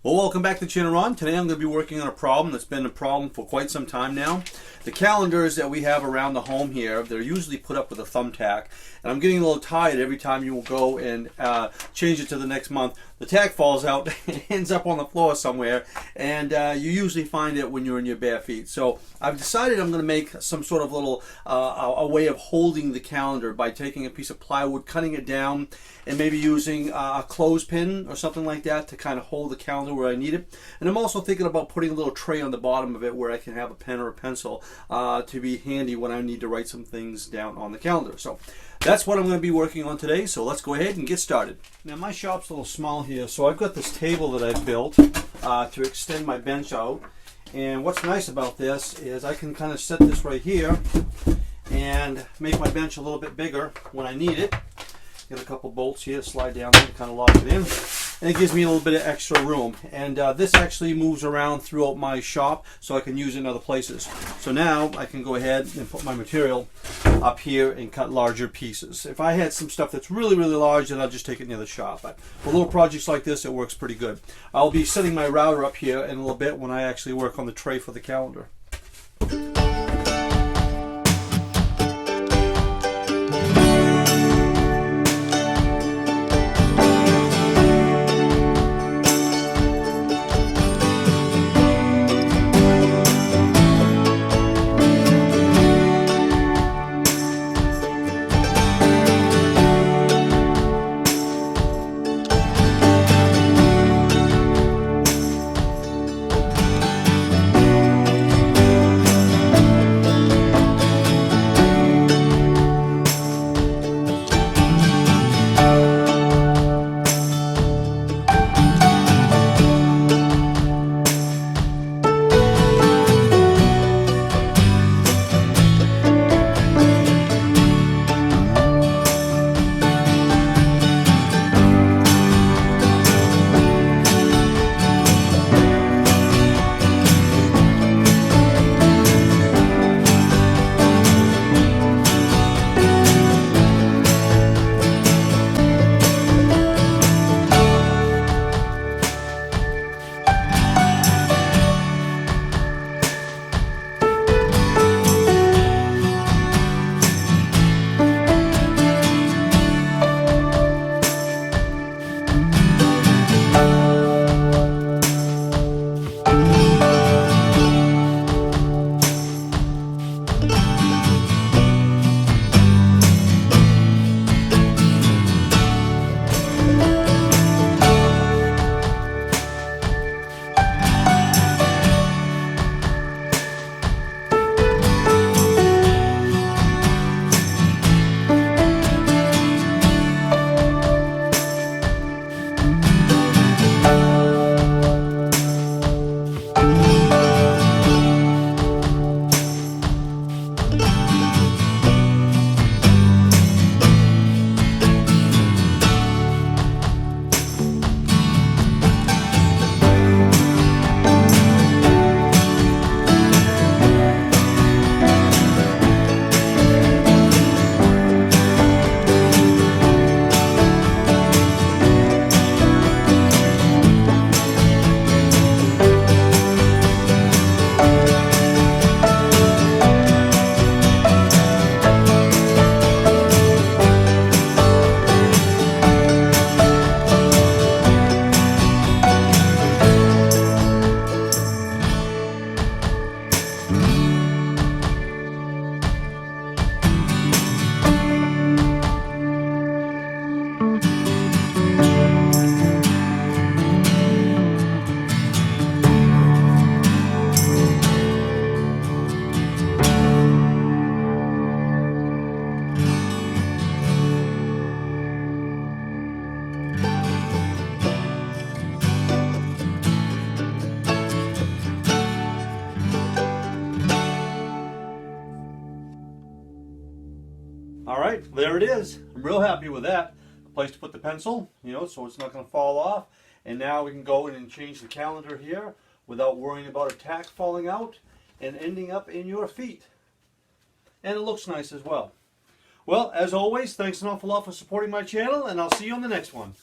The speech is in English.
Well, welcome back to the channel, Ron. Today I'm going to be working on a problem that's been a problem for quite some time now. The calendars that we have around the home here, they're usually put up with a thumbtack. And I'm getting a little tired every time you will go and change it to the next month. The tack falls out, it ends up on the floor somewhere, and you usually find it when you're in your bare feet. So I've decided I'm going to make some sort of little a way of holding the calendar by taking a piece of plywood, cutting it down, and maybe using a clothespin or something like that to kind of hold the calendar where I need it. And I'm also thinking about putting a little tray on the bottom of it where I can have a pen or a pencil to be handy when I need to write some things down on the calendar. So that's what I'm going to be working on today, so let's go ahead and get started. Now my shop's a little small here, so I've got this table that I've built to extend my bench out. And what's nice about this is I can kind of set this right here and make my bench a little bit bigger when I need it. Get a couple bolts here to slide down there to kind of lock it in. And it gives me a little bit of extra room. And this actually moves around throughout my shop so I can use it in other places. So now I can go ahead and put my material up here and cut larger pieces. If I had some stuff that's really, really large, then I'll just take it near the shop. But for little projects like this, it works pretty good. I'll be setting my router up here in a little bit when I actually work on the tray for the calendar. All right, there it is. I'm real happy with that. A place to put the pencil, so it's not going to fall off. And now we can go in and change the calendar here without worrying about a tack falling out and ending up in your feet. And it looks nice as well. Well, as always, thanks an awful lot for supporting my channel, and I'll see you on the next one.